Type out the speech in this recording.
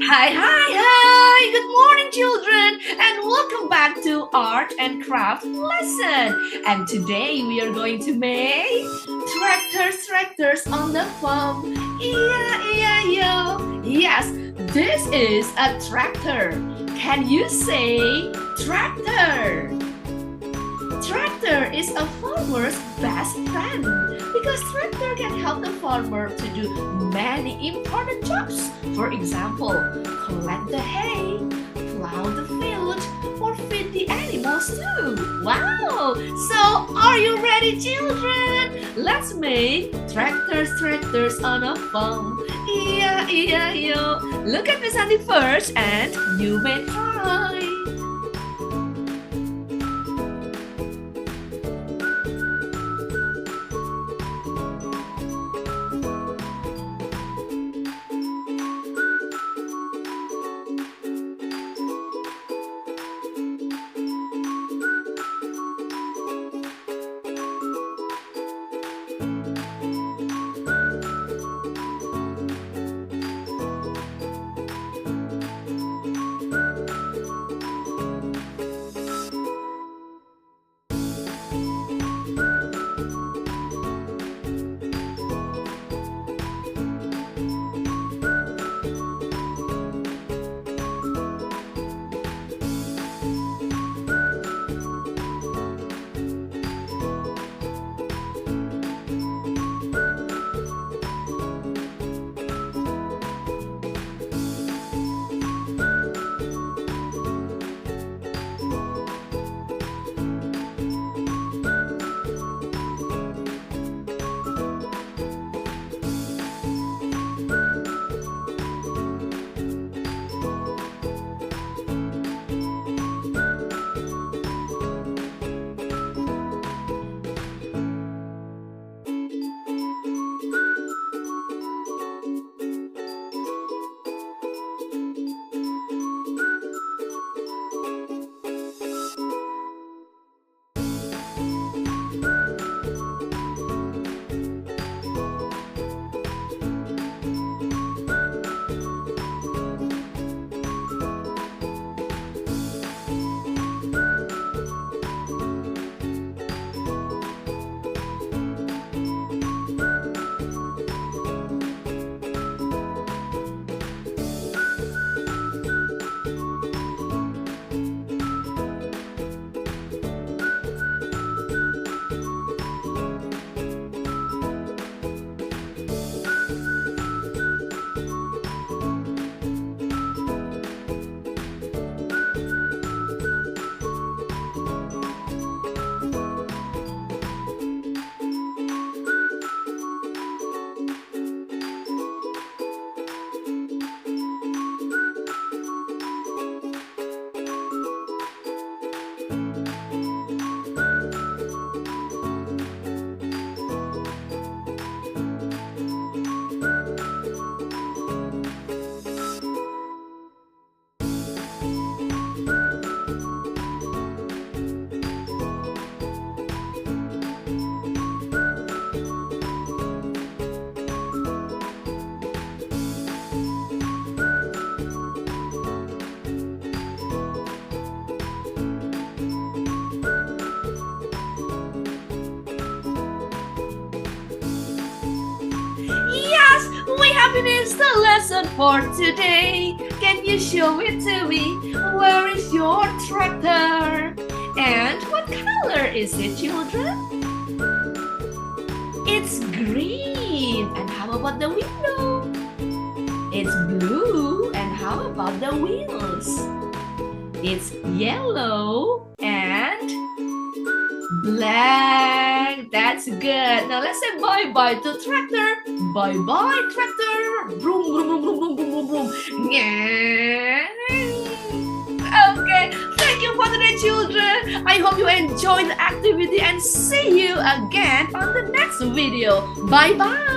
Hi. Good morning, children, and welcome back to Art and Craft lesson. And today we are going to make tractors on the farm. E-I-E-I-O. Yes, this is a tractor. Can you say tractor? Tractor is a farmer's best friend because tractor can help the farmer to do many important jobs. For example, collect the hay, plow the field, or feed the animals too. Wow! So, are you ready, children? Let's make tractors on a farm. E-I-E-I-O. Look at Miss Sandy first and you may try. We have finished the lesson for today. Can you show it to me? Where is your tractor? And what color is it, children? It's green. And how about the window? It's blue. And how about the wheels? It's yellow and black. That's good. Now let's say bye-bye to tractor. Bye-bye, tractor. Vroom, vroom, vroom, vroom, vroom, vroom, vroom. Yeah. Okay, thank you for today, children. I hope you enjoyed the activity and see you again on the next video. Bye-bye.